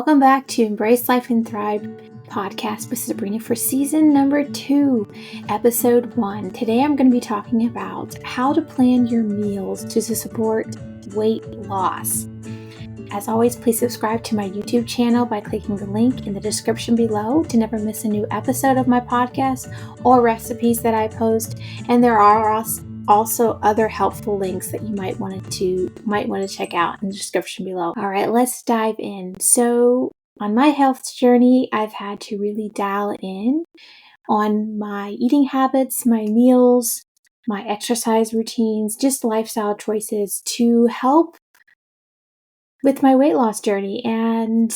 Welcome back to Embrace Life and Thrive podcast with Sabrina for season number 2, episode 1. Today I'm going to be talking about how to plan your meals to support weight loss. As always, please subscribe to my YouTube channel by clicking the link in the description below to never miss a new episode of my podcast or recipes that I post. And there are also other helpful links that you might want to check out in the description below. All right, let's dive in. So on my health journey, I've had to really dial in on my eating habits, my meals, my exercise routines, just lifestyle choices to help with my weight loss journey and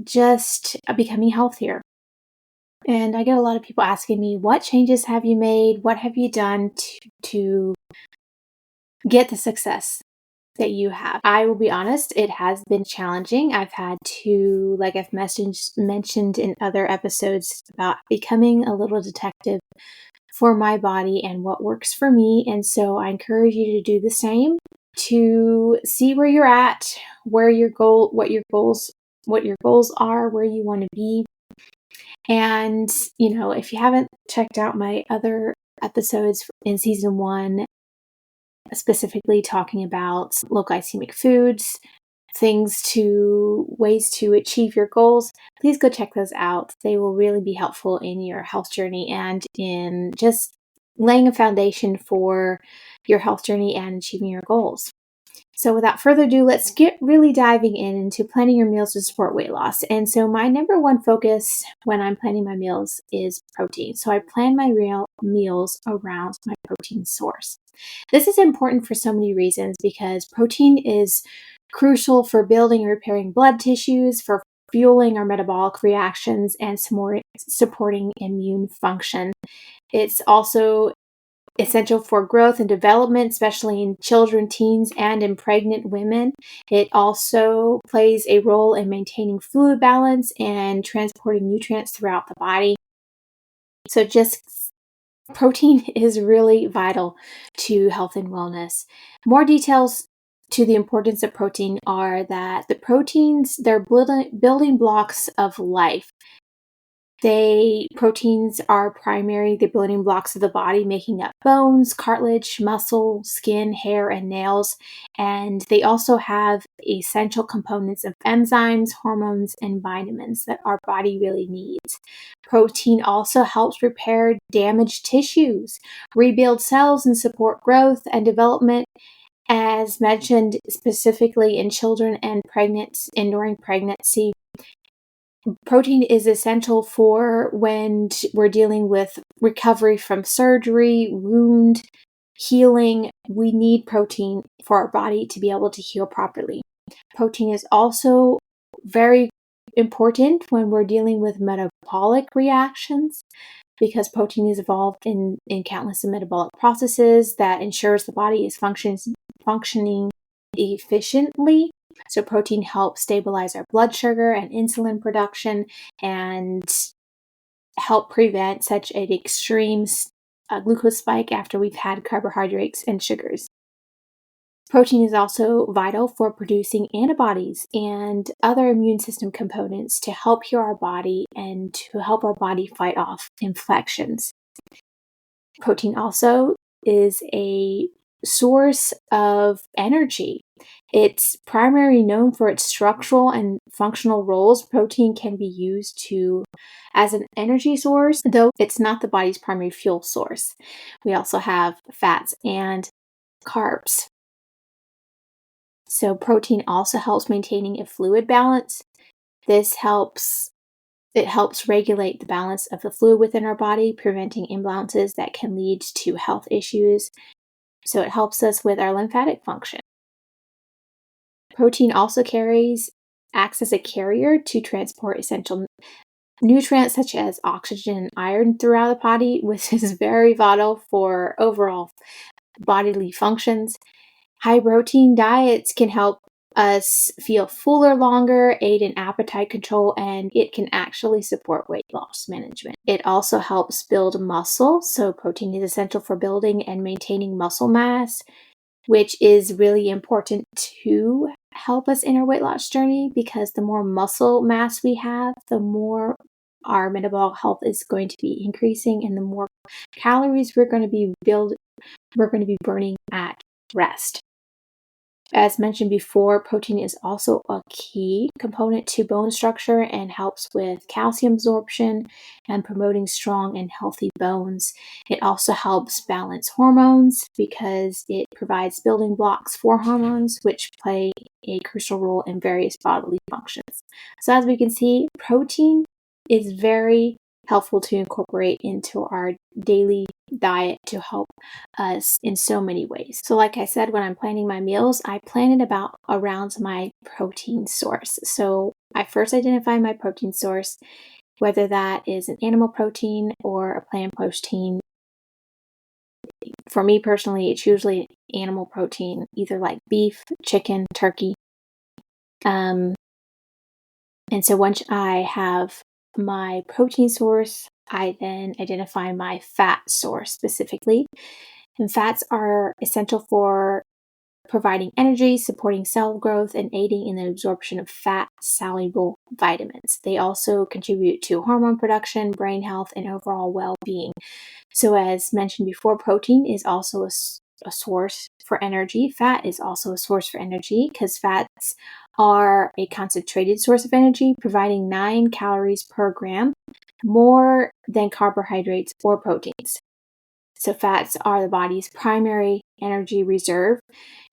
just becoming healthier. And I get a lot of people asking me, what changes have you made? What have you done to get the success that you have? I will be honest, it has been challenging. I've had to, like I've mentioned in other episodes, about becoming a little detective for my body and what works for me. And so I encourage you to do the same, to see where you're at, what your goals are, where you want to be. And, if you haven't checked out my other episodes in season 1, specifically talking about low glycemic foods, ways to achieve your goals, please go check those out. They will really be helpful in your health journey and in just laying a foundation for your health journey and achieving your goals. So without further ado, let's get really diving into planning your meals to support weight loss. And so my number one focus when I'm planning my meals is protein. So I plan my meals around my protein source. This is important for so many reasons because protein is crucial for building and repairing blood tissues, for fueling our metabolic reactions, and supporting immune function. It's also essential for growth and development, especially in children, teens, and in pregnant women. It also plays a role in maintaining fluid balance and transporting nutrients throughout the body. So protein is really vital to health and wellness. More details to the importance of protein are that the proteins, they're building blocks of life. Proteins are the building blocks of the body, making up bones, cartilage, muscle, skin, hair, and nails. And they also have essential components of enzymes, hormones, and vitamins that our body really needs. Protein also helps repair damaged tissues, rebuild cells, and support growth and development. As mentioned specifically in children and during pregnancy. Protein is essential for when we're dealing with recovery from surgery, wound healing. We need protein for our body to be able to heal properly. Protein is also very important when we're dealing with metabolic reactions because protein is involved in countless metabolic processes that ensures the body is functioning efficiently. So protein helps stabilize our blood sugar and insulin production and help prevent such an extreme glucose spike after we've had carbohydrates and sugars. Protein is also vital for producing antibodies and other immune system components to help heal our body and to help our body fight off infections. Protein also is a source of energy. It's primarily known for its structural and functional roles. Protein can be used as an energy source, though it's not the body's primary fuel source. We also have fats and carbs. So protein also helps maintaining a fluid balance. It helps regulate the balance of the fluid within our body, preventing imbalances that can lead to health issues. So it helps us with our lymphatic function. Protein also acts as a carrier to transport essential nutrients such as oxygen and iron throughout the body, which is very vital for overall bodily functions. High protein diets can help us feel fuller longer, aid in appetite control, and it can actually support weight loss management. It also helps build muscle, so protein is essential for building and maintaining muscle mass, which is really important to help us in our weight loss journey because the more muscle mass we have, the more our metabolic health is going to be increasing and the more calories we're going to be burning at rest. As mentioned before, protein is also a key component to bone structure and helps with calcium absorption and promoting strong and healthy bones. It also helps balance hormones because it provides building blocks for hormones, which play a crucial role in various bodily functions. So, as we can see, protein is very helpful to incorporate into our daily diet to help us in so many ways. So, like I said, when I'm planning my meals, I plan it around my protein source. So, I first identify my protein source, whether that is an animal protein or a plant protein. For me personally, it's usually animal protein, either like beef, chicken, turkey. And so once I have my protein source, I then identify my fat source specifically. And fats are essential for providing energy, supporting cell growth, and aiding in the absorption of fat soluble vitamins. They also contribute to hormone production, brain health, and overall well being. So, as mentioned before, protein is also a source for energy. Fat is also a source for energy because fats are a concentrated source of energy, providing 9 calories per gram, more than carbohydrates or proteins. So, fats are the body's primary energy reserve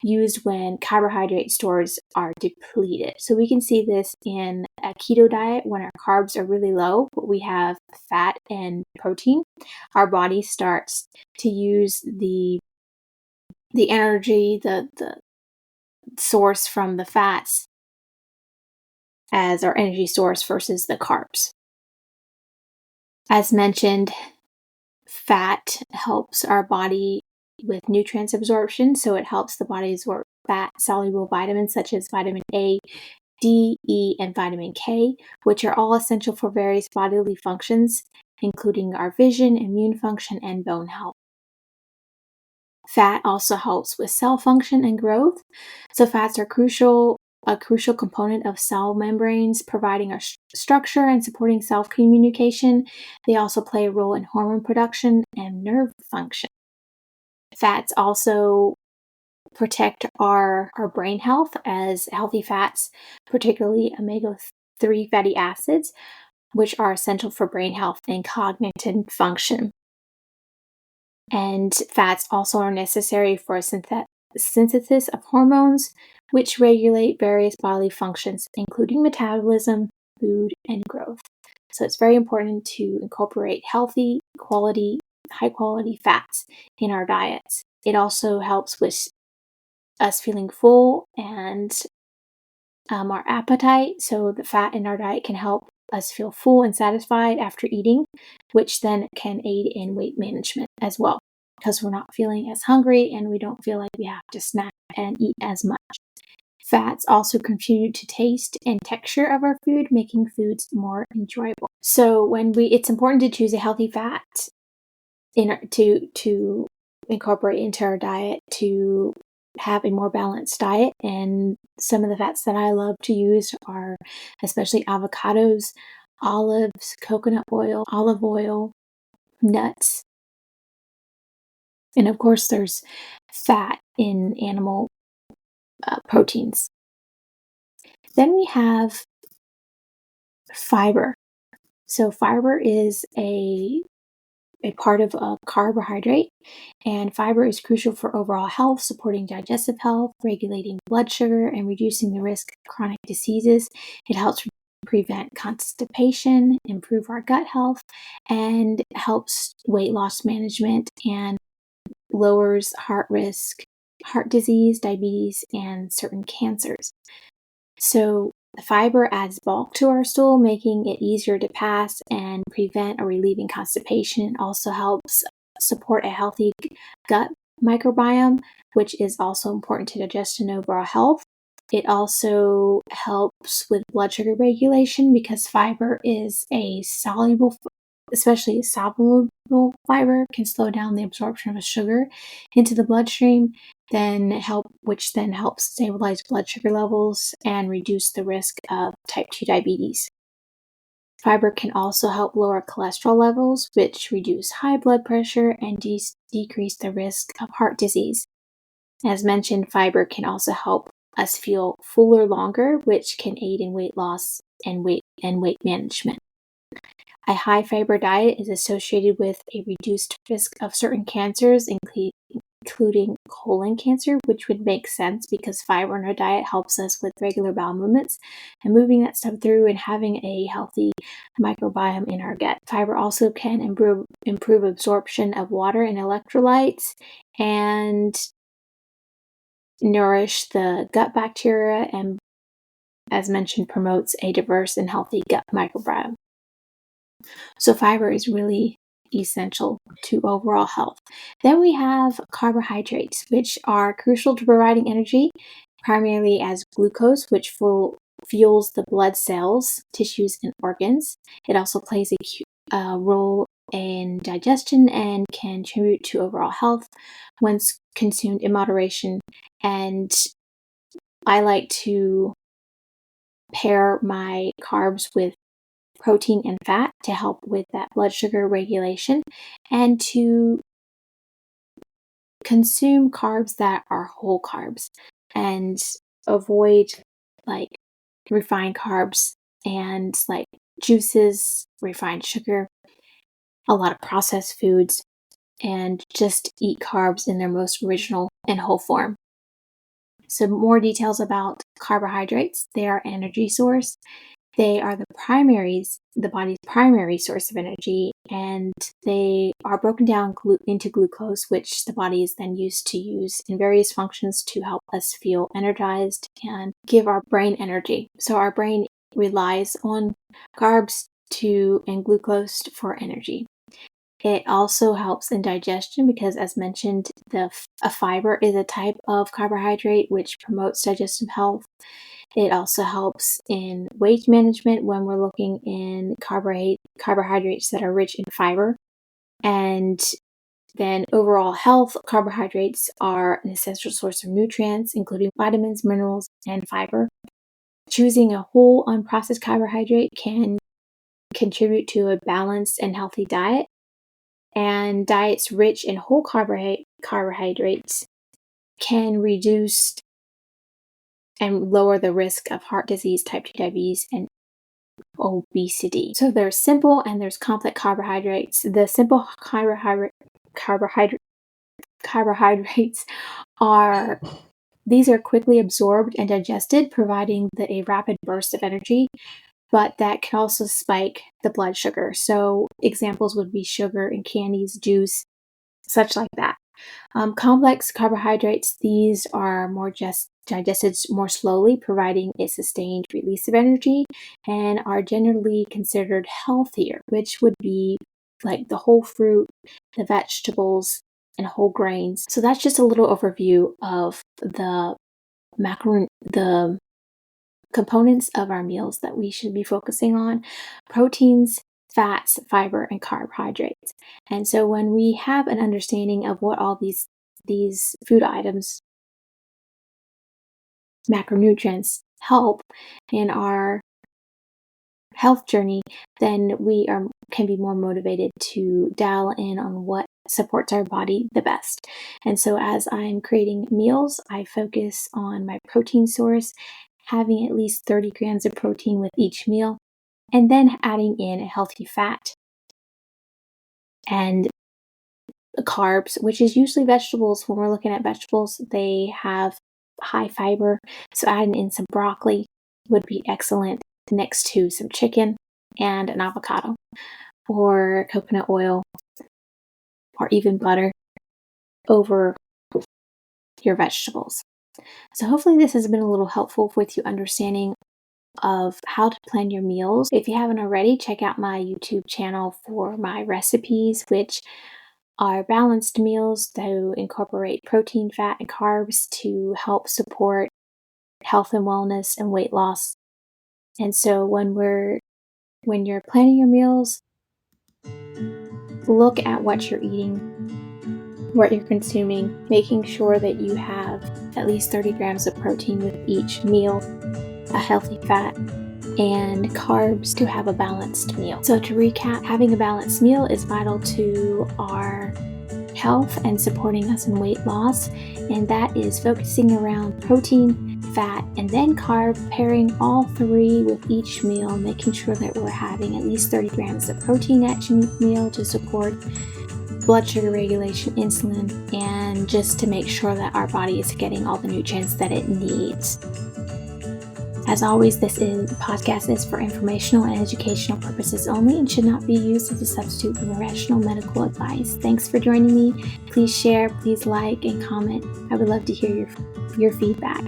used when carbohydrate stores are depleted. So, we can see this in a keto diet when our carbs are really low, but we have fat and protein. Our body starts to use the energy, the source from the fats as our energy source versus the carbs. As mentioned, fat helps our body with nutrients absorption, so it helps the body absorb fat soluble vitamins such as vitamin A, D, E, and vitamin K, which are all essential for various bodily functions, including our vision, immune function, and bone health. Fat also helps with cell function and growth. So fats are a crucial component of cell membranes, providing our structure and supporting cell communication. They also play a role in hormone production and nerve function. Fats also protect our brain health as healthy fats, particularly omega-3 fatty acids, which are essential for brain health and cognitive function. And fats also are necessary for synthesis of hormones, which regulate various bodily functions, including metabolism, food, and growth. So it's very important to incorporate healthy, high quality fats in our diets. It also helps with us feeling full and our appetite. So the fat in our diet can help us feel full and satisfied after eating, which then can aid in weight management as well, because we're not feeling as hungry and we don't feel like we have to snack and eat as much. Fats also contribute to taste and texture of our food, making foods more enjoyable. So it's important to choose a healthy fat to incorporate into our diet to have a more balanced diet. And some of the fats that I love to use are especially avocados, olives, coconut oil, olive oil, nuts, and of course there's fat in animal proteins. Then we have fiber. So fiber is a part of a carbohydrate, and fiber is crucial for overall health, supporting digestive health, regulating blood sugar, and reducing the risk of chronic diseases. It helps prevent constipation, improve our gut health, and helps weight loss management and lowers heart risk, heart disease, diabetes, and certain cancers. So the fiber adds bulk to our stool, making it easier to pass and prevent or relieving constipation. It also helps support a healthy gut microbiome, which is also important to digestion and overall health. It also helps with blood sugar regulation because fiber is especially soluble fiber, can slow down the absorption of sugar into the bloodstream, which then helps stabilize blood sugar levels and reduce the risk of type 2 diabetes. Fiber can also help lower cholesterol levels, which reduce high blood pressure and decrease the risk of heart disease. As mentioned, fiber can also help us feel fuller longer, which can aid in weight loss and weight management. A high fiber diet is associated with a reduced risk of certain cancers, including colon cancer, which would make sense because fiber in our diet helps us with regular bowel movements and moving that stuff through and having a healthy microbiome in our gut. Fiber also can improve absorption of water and electrolytes and nourish the gut bacteria and, as mentioned, promotes a diverse and healthy gut microbiome. So fiber is really essential to overall health. Then we have carbohydrates, which are crucial to providing energy, primarily as glucose, which fuels the blood cells, tissues, and organs. It also plays a role in digestion and can contribute to overall health when consumed in moderation. And I like to pair my carbs with protein and fat to help with that blood sugar regulation and to consume carbs that are whole carbs and avoid like refined carbs and like juices, refined sugar, a lot of processed foods, and just eat carbs in their most original and whole form. Some more details about carbohydrates. They are energy source. They are the body's primary source of energy, and they are broken down into glucose, which the body is then used to use in various functions to help us feel energized and give our brain energy. So our brain relies on carbs and glucose for energy. It also helps in digestion because, as mentioned, a fiber is a type of carbohydrate which promotes digestive health. It also helps in weight management when we're looking in carbohydrates that are rich in fiber. And then overall health, carbohydrates are an essential source of nutrients, including vitamins, minerals, and fiber. Choosing a whole unprocessed carbohydrate can contribute to a balanced and healthy diet. And diets rich in whole carbohydrates can reduce and lower the risk of heart disease, type 2 diabetes, and obesity. So there's simple and there's complex carbohydrates. The simple carbohydrates are quickly absorbed and digested, providing a rapid burst of energy, but that can also spike the blood sugar. So examples would be sugar and candies, juice, such like that. Complex carbohydrates, these are digested more slowly, providing a sustained release of energy, and are generally considered healthier, which would be like the whole fruit, the vegetables, and whole grains. So that's just a little overview of the components of our meals that we should be focusing on: proteins, fats, fiber, and carbohydrates. And so when we have an understanding of what all these food items, macronutrients, help in our health journey, then we can be more motivated to dial in on what supports our body the best. And so as I'm creating meals, I focus on my protein source, having at least 30 grams of protein with each meal, and then adding in a healthy fat and carbs, which is usually vegetables. When we're looking at vegetables, they have high fiber, so adding in some broccoli would be excellent next to some chicken and an avocado or coconut oil or even butter over your vegetables. So hopefully this has been a little helpful with you understanding of how to plan your meals. If you haven't already, check out my YouTube channel for my recipes, which are balanced meals that incorporate protein, fat, and carbs to help support health and wellness and weight loss. And so when you're planning your meals, look at what you're eating. what you're consuming, making sure that you have at least 30 grams of protein with each meal, a healthy fat, and carbs to have a balanced meal. So to recap, having a balanced meal is vital to our health and supporting us in weight loss, and that is focusing around protein, fat, and then carb, pairing all three with each meal, making sure that we're having at least 30 grams of protein at each meal to support blood sugar regulation, insulin, and just to make sure that our body is getting all the nutrients that it needs. As always, this podcast is for informational and educational purposes only and should not be used as a substitute for professional medical advice. Thanks for joining me. Please share, please like, and comment. I would love to hear your feedback.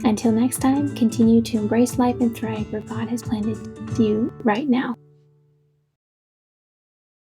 Until next time, continue to embrace life and thrive where God has planted you right now.